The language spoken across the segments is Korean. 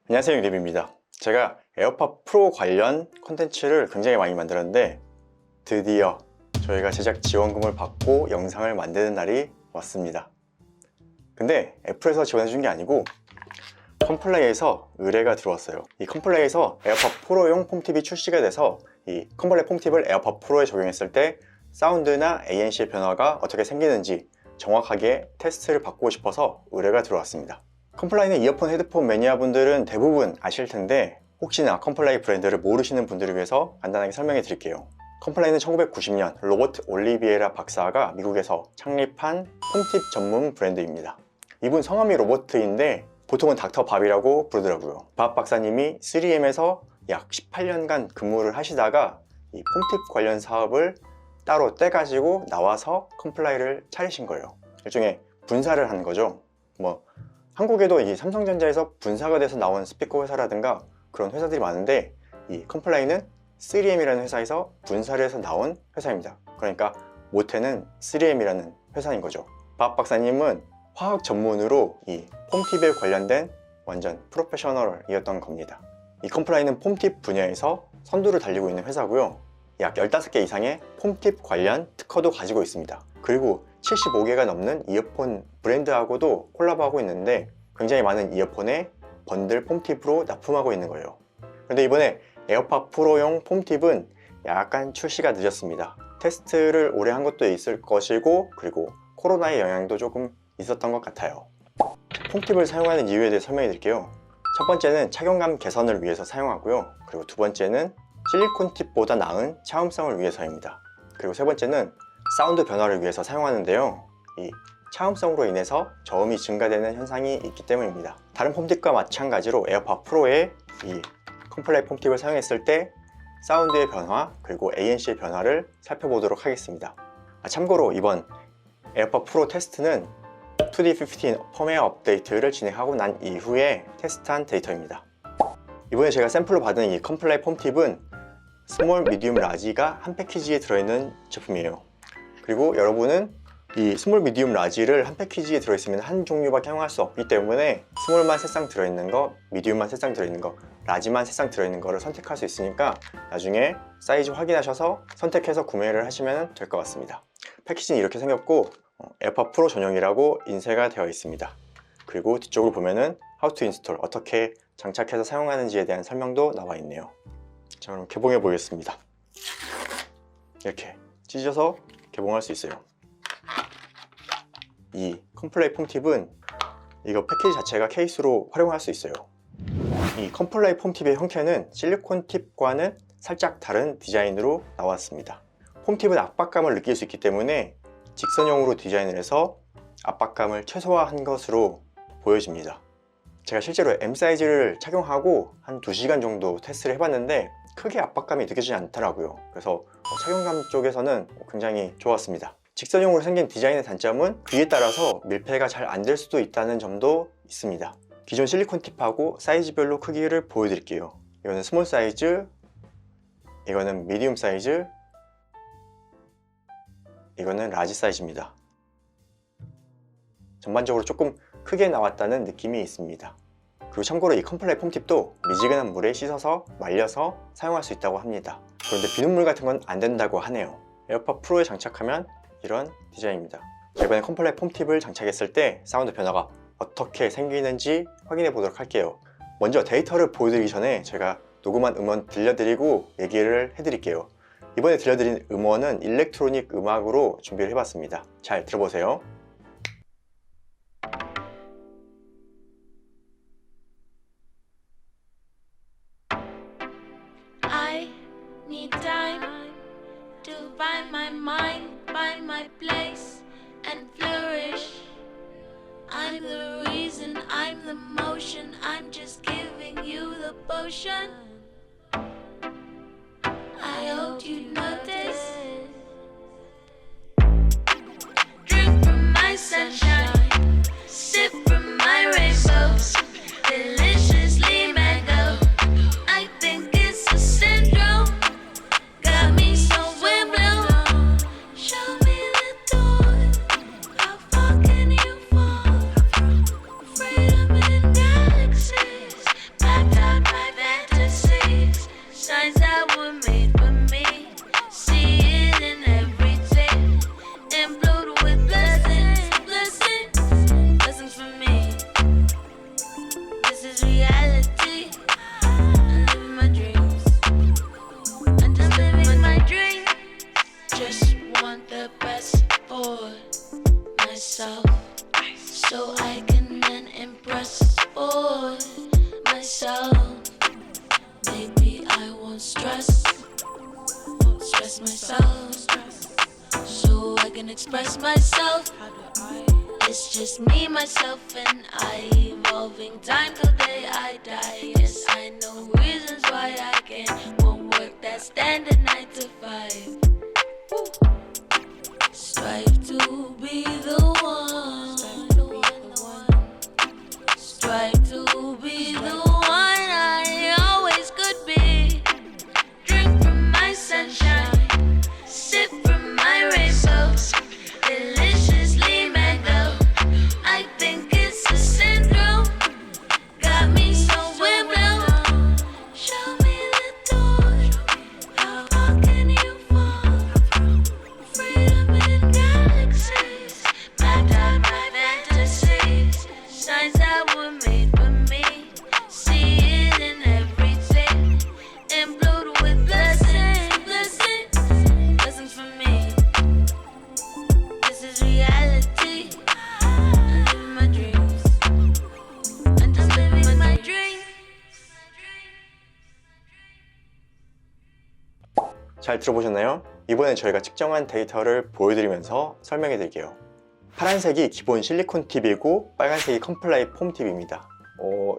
안녕하세요, 유립입니다. 제가 에어팟 프로 관련 콘텐츠를 굉장히 많이 만들었는데 드디어 저희가 제작 지원금을 받고 영상을 만드는 날이 왔습니다. 근데 애플에서 지원해준 게 아니고 컴플레이에서 의뢰가 들어왔어요. 이 컴플레이에서 에어팟 프로용 폼팁이 출시가 돼서 이 컴플레이 폼팁을 에어팟 프로에 적용했을 때 사운드나 ANC의 변화가 어떻게 생기는지 정확하게 테스트를 받고 싶어서 의뢰가 들어왔습니다. 컴플라이는 이어폰, 헤드폰 매니아분들은 대부분 아실 텐데 혹시나 컴플라이 브랜드를 모르시는 분들을 위해서 간단하게 설명해 드릴게요. 컴플라이는 1990년 로버트 올리비에라 박사가 미국에서 창립한 폼팁 전문 브랜드입니다. 이분 성함이 로버트인데 보통은 닥터 밥이라고 부르더라고요. 밥 박사님이 3M에서 약 18년간 근무를 하시다가 이 폼팁 관련 사업을 따로 떼가지고 나와서 컴플라이를 차리신 거예요. 일종의 분사를 한 거죠. 한국에도 이 삼성전자에서 분사가 돼서 나온 스피커 회사라든가 그런 회사들이 많은데 이 컴플라이는 3M이라는 회사에서 분사를 해서 나온 회사입니다. 그러니까 모태는 3M이라는 회사인 거죠. 밥 박사님은 화학 전문으로 이 폼팁에 관련된 완전 프로페셔널이었던 겁니다. 이 컴플라이는 폼팁 분야에서 선두를 달리고 있는 회사고요. 약 15개 이상의 폼팁 관련 특허도 가지고 있습니다. 그리고 75개가 넘는 이어폰 브랜드하고도 콜라보하고 있는데 굉장히 많은 이어폰에 번들 폼팁으로 납품하고 있는 거예요. 그런데 이번에 에어팟 프로용 폼팁은 약간 출시가 늦었습니다. 테스트를 오래 한 것도 있을 것이고 그리고 코로나의 영향도 조금 있었던 것 같아요. 폼팁을 사용하는 이유에 대해 설명해 드릴게요. 첫 번째는 착용감 개선을 위해서 사용하고요. 그리고 두 번째는 실리콘 팁보다 나은 차음성을 위해서입니다. 그리고 세 번째는 사운드 변화를 위해서 사용하는데요. 이 차음성으로 인해서 저음이 증가되는 현상이 있기 때문입니다. 다른 폼팁과 마찬가지로 에어팟 프로의 이 컴플라이 폼팁을 사용했을 때 사운드의 변화 그리고 ANC의 변화를 살펴보도록 하겠습니다. 참고로 이번 에어팟 프로 테스트는 2D15 펌웨어 업데이트를 진행하고 난 이후에 테스트한 데이터입니다. 이번에 제가 샘플로 받은 이 컴플라이 폼팁은 스몰, 미디움, 라지가 한 패키지에 들어있는 제품이에요. 그리고 여러분은 이 스몰, 미디움, 라지를 한 패키지에 들어있으면 한 종류밖에 사용할 수 없기 때문에 스몰만 3쌍 들어있는 거, 미디움만 3쌍 들어있는 거, 라지만 3쌍 들어있는 거를 선택할 수 있으니까 나중에 사이즈 확인하셔서 선택해서 구매를 하시면 될 것 같습니다. 패키지는 이렇게 생겼고 에어팟 프로 전용이라고 인쇄가 되어 있습니다. 그리고 뒤쪽을 보면은 How to install, 어떻게 장착해서 사용하는지에 대한 설명도 나와 있네요. 자, 그럼 개봉해 보겠습니다. 이렇게 찢어서 개봉할 수 있어요. 이 컴플라이 폼팁은 이거 패키지 자체가 케이스로 활용할 수 있어요. 이 컴플라이 폼팁의 형태는 실리콘 팁과는 살짝 다른 디자인으로 나왔습니다. 폼팁은 압박감을 느낄 수 있기 때문에 직선형으로 디자인을 해서 압박감을 최소화한 것으로 보여집니다. 제가 실제로 M 사이즈를 착용하고 한 2시간 정도 테스트를 해봤는데 크게 압박감이 느껴지지 않더라고요. 그래서 착용감 쪽에서는 굉장히 좋았습니다. 직선형으로 생긴 디자인의 단점은 귀에 따라서 밀폐가 잘 안 될 수도 있다는 점도 있습니다. 기존 실리콘 팁하고 사이즈별로 크기를 보여드릴게요. 이거는 스몰 사이즈, 이거는 미디움 사이즈, 이거는 라지 사이즈입니다. 전반적으로 조금 크게 나왔다는 느낌이 있습니다. 그리고 참고로 이 컴플라이 폼팁도 미지근한 물에 씻어서 말려서 사용할 수 있다고 합니다. 그런데 비눗물 같은 건 안 된다고 하네요. 에어팟 프로에 장착하면 이런 디자인입니다. 이번에 컴플라이 폼팁을 장착했을 때 사운드 변화가 어떻게 생기는지 확인해 보도록 할게요. 먼저 데이터를 보여드리기 전에 제가 녹음한 음원 들려드리고 얘기를 해드릴게요. 이번에 들려드린 음원은 일렉트로닉 음악으로 준비를 해봤습니다. 잘 들어보세요. I need time to find my mind, find my place and flourish. I'm the reason, I'm the motion, I'm just giving you the potion. I hope you notice. Drink from my sunshine, sip from my rainbows, deliciously mango. I think it's a syndrome, got me so wind blown. Show me the door, how far can you fall? Freedom in galaxies, back for myself, so I can then impress for myself. Maybe I won't stress myself, so I can express myself. It's just me, myself, and I, evolving time till day I die. Yes, I know reasons why I won't work that standard 9 to 5. Woo. Strive to be the one. Strive to be the one I always could be. Drink from my sunshine, sip from my rainbows, deliciously mango. I think it's a syndrome, got me so blue. Show me the door, how far can you fall? Freedom in galaxies, mapped out my fantasies, signs that were made for me. See it in everything, implode with blessings for me. This is reality. I'm living my dreams. I'm just living my dreams. 잘 들어보셨나요? 이번엔 저희가 측정한 데이터를 보여드리면서 설명해 드릴게요. 파란색이 기본 실리콘 팁이고 빨간색이 컴플라이 폼 팁입니다.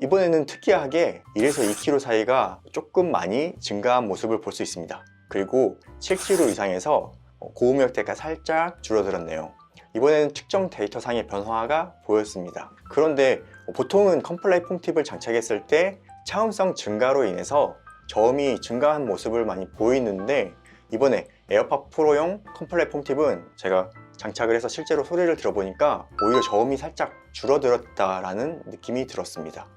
이번에는 특이하게 1에서 2kg 사이가 조금 많이 증가한 모습을 볼 수 있습니다. 그리고 7kg 이상에서 고음역대가 살짝 줄어들었네요. 이번에는 측정 데이터 상의 변화가 보였습니다. 그런데 보통은 컴플라이 폼 팁을 장착했을 때 차음성 증가로 인해서 저음이 증가한 모습을 많이 보이는데, 이번에 에어팟 프로용 컴플라이 폼 팁은 제가 장착을 해서 실제로 소리를 들어보니까 오히려 저음이 살짝 줄어들었다라는 느낌이 들었습니다.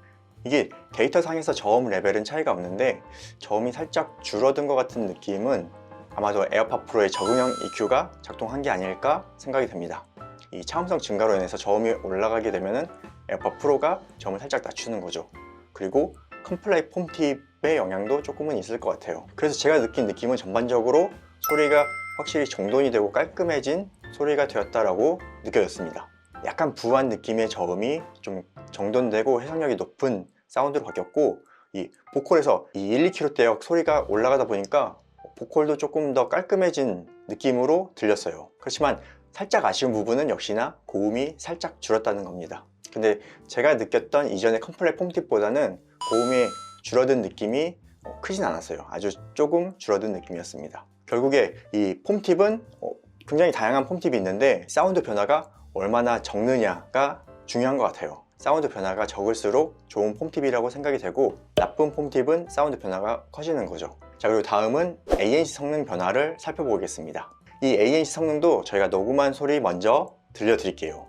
이게 데이터 상에서 저음 레벨은 차이가 없는데 저음이 살짝 줄어든 것 같은 느낌은 아마도 에어팟 프로의 적응형 EQ가 작동한 게 아닐까 생각이 됩니다. 이 차음성 증가로 인해서 저음이 올라가게 되면은 에어팟 프로가 저음을 살짝 낮추는 거죠. 그리고 컴플라이 폼 팁의 영향도 조금은 있을 것 같아요. 그래서 제가 느낀 느낌은 전반적으로 소리가 확실히 정돈이 되고 깔끔해진 소리가 되었다라고 느껴졌습니다. 약간 부한 느낌의 저음이 좀 정돈되고 해상력이 높은 사운드로 바뀌었고, 이 보컬에서 이 1, 2kg대역 소리가 올라가다 보니까 보컬도 조금 더 깔끔해진 느낌으로 들렸어요. 그렇지만 살짝 아쉬운 부분은 역시나 고음이 살짝 줄었다는 겁니다. 근데 제가 느꼈던 이전의 컴플라이 폼 팁보다는 고음이 줄어든 느낌이 크진 않았어요. 아주 조금 줄어든 느낌이었습니다. 결국에 이 폼 팁은 굉장히 다양한 폼 팁이 있는데 사운드 변화가 얼마나 적느냐가 중요한 것 같아요. 사운드 변화가 적을수록 좋은 폼 팁이라고 생각이 되고, 나쁜 폼 팁은 사운드 변화가 커지는 거죠. 자, 그리고 다음은 ANC 성능 변화를 살펴보겠습니다. 이 ANC 성능도 저희가 녹음한 소리 먼저 들려드릴게요.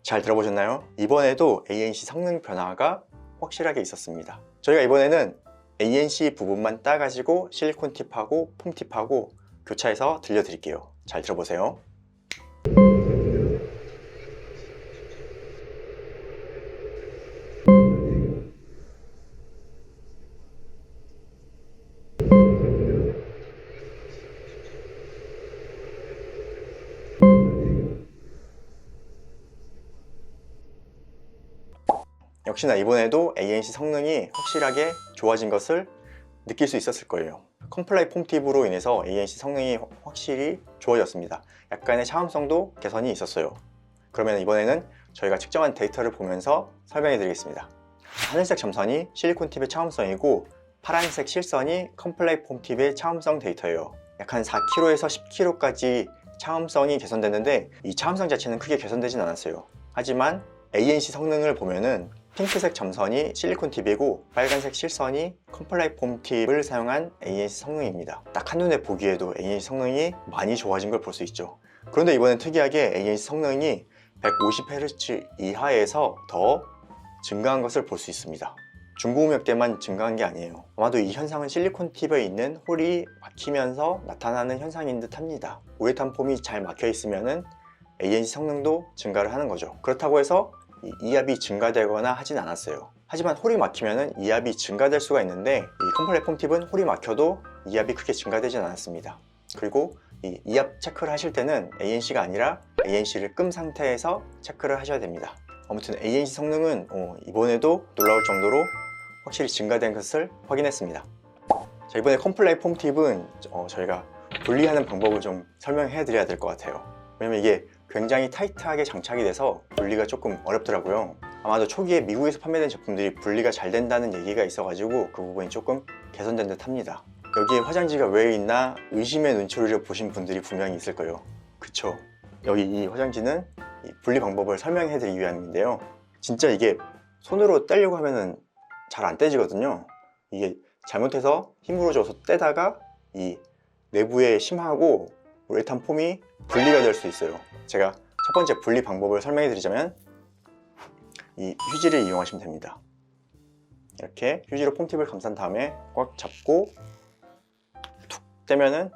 잘 들어보셨나요? 이번에도 ANC 성능 변화가 확실하게 있었습니다. 저희가 이번에는 ANC 부분만 따가지고 실리콘 팁하고 폼 팁하고 교차해서 들려드릴게요. 잘 들어보세요. 역시나 이번에도 ANC 성능이 확실하게 좋아진 것을 느낄 수 있었을 거예요. 컴플라이 폼 팁으로 인해서 ANC 성능이 확실히 좋아졌습니다. 약간의 차음성도 개선이 있었어요. 그러면 이번에는 저희가 측정한 데이터를 보면서 설명해 드리겠습니다. 하늘색 점선이 실리콘 팁의 차음성이고 파란색 실선이 컴플라이 폼 팁의 차음성 데이터예요. 약 한 4kg에서 10kg까지 차음성이 개선됐는데 이 차음성 자체는 크게 개선되진 않았어요. 하지만 ANC 성능을 보면은 핑크색 점선이 실리콘 팁이고 빨간색 실선이 컴플라이 폼 팁을 사용한 ANC 성능입니다. 딱 한눈에 보기에도 ANC 성능이 많이 좋아진 걸 볼 수 있죠. 그런데 이번엔 특이하게 ANC 성능이 150Hz 이하에서 더 증가한 것을 볼 수 있습니다. 중고음역 때만 증가한 게 아니에요. 아마도 이 현상은 실리콘 팁에 있는 홀이 막히면서 나타나는 현상인 듯 합니다. 우레탄 폼이 잘 막혀 있으면 ANC 성능도 증가를 하는 거죠. 그렇다고 해서 이압이 증가되거나 하진 않았어요. 하지만 홀이 막히면 이압이 증가될 수가 있는데 이 컴플라이 폼 팁은 홀이 막혀도 이압이 크게 증가되진 않았습니다. 그리고 이 이압 체크를 하실 때는 ANC가 아니라 ANC를 끔 상태에서 체크를 하셔야 됩니다. 아무튼 ANC 성능은 이번에도 놀라울 정도로 확실히 증가된 것을 확인했습니다. 자, 이번에 컴플라이 폼 팁은 저희가 분리하는 방법을 좀 설명해 드려야 될 것 같아요. 왜냐면 이게 굉장히 타이트하게 장착이 돼서 분리가 조금 어렵더라고요. 아마도 초기에 미국에서 판매된 제품들이 분리가 잘 된다는 얘기가 있어가지고 그 부분이 조금 개선된 듯 합니다. 여기에 화장지가 왜 있나 의심의 눈초리를 보신 분들이 분명히 있을 거예요. 그쵸? 여기 이 화장지는 이 분리 방법을 설명해 드리기 위함인데요. 진짜 이게 손으로 떼려고 하면은 잘 안 떼지거든요. 이게 잘못해서 힘으로 줘서 떼다가 이 내부에 심하고 우레탄 폼이 분리가 될 수 있어요. 제가 첫 번째 분리 방법을 설명해 드리자면 이 휴지를 이용하시면 됩니다. 이렇게 휴지로 폼팁을 감싼 다음에 꽉 잡고 툭 떼면은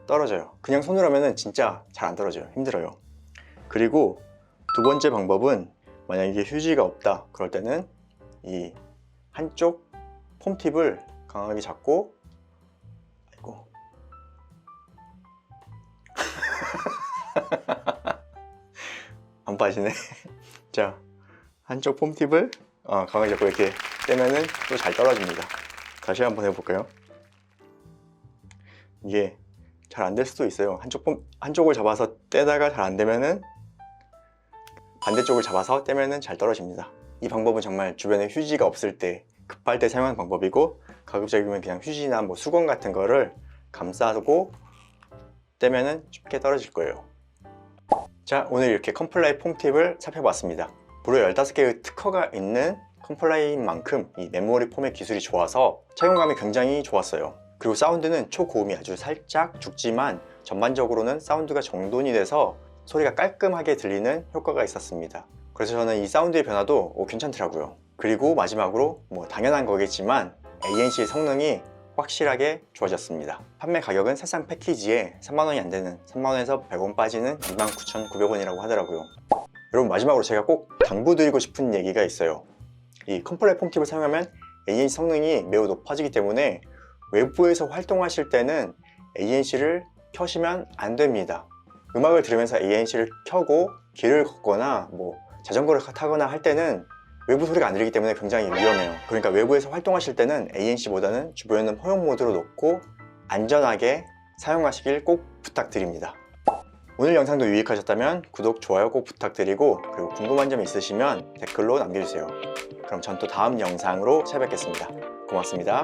떨어져요. 그냥 손으로 하면은 진짜 잘 안 떨어져요. 힘들어요. 그리고 두 번째 방법은 만약 이게 휴지가 없다 그럴 때는 이 한쪽 폼팁을 강하게 잡고 아이고 안 빠지네. 자, 한쪽 폼팁을 강하게 잡고 이렇게 떼면은 또 잘 떨어집니다. 다시 한번 해볼까요? 이게 잘 안 될 수도 있어요. 한쪽을 잡아서 떼다가 잘 안 되면은 반대쪽을 잡아서 떼면은 잘 떨어집니다. 이 방법은 정말 주변에 휴지가 없을 때 급할 때 사용하는 방법이고 가급적이면 그냥 휴지나 뭐 수건 같은 거를 감싸고 떼면은 쉽게 떨어질 거예요. 자, 오늘 이렇게 컴플라이 폼 팁을 살펴봤습니다. 무려 15개의 특허가 있는 컴플라이인 만큼 이 메모리 폼의 기술이 좋아서 착용감이 굉장히 좋았어요. 그리고 사운드는 초고음이 아주 살짝 죽지만 전반적으로는 사운드가 정돈이 돼서 소리가 깔끔하게 들리는 효과가 있었습니다. 그래서 저는 이 사운드의 변화도 괜찮더라고요. 그리고 마지막으로 뭐 당연한 거겠지만 ANC 성능이 확실하게 좋아졌습니다. 판매 가격은 사상 패키지에 3만원이 안 되는 3만원에서 100원 빠지는 29,900원이라고 하더라고요. 여러분, 마지막으로 제가 꼭 당부드리고 싶은 얘기가 있어요. 이 컴플라이 폼 팁을 사용하면 ANC 성능이 매우 높아지기 때문에 외부에서 활동하실 때는 ANC를 켜시면 안 됩니다. 음악을 들으면서 ANC를 켜고 길을 걷거나 뭐 자전거를 타거나 할 때는 외부 소리가 안 들리기 때문에 굉장히 위험해요. 그러니까 외부에서 활동하실 때는 ANC보다는 주변음 허용 모드로 놓고 안전하게 사용하시길 꼭 부탁드립니다. 오늘 영상도 유익하셨다면 구독, 좋아요 꼭 부탁드리고 그리고 궁금한 점 있으시면 댓글로 남겨주세요. 그럼 전 또 다음 영상으로 찾아뵙겠습니다. 고맙습니다.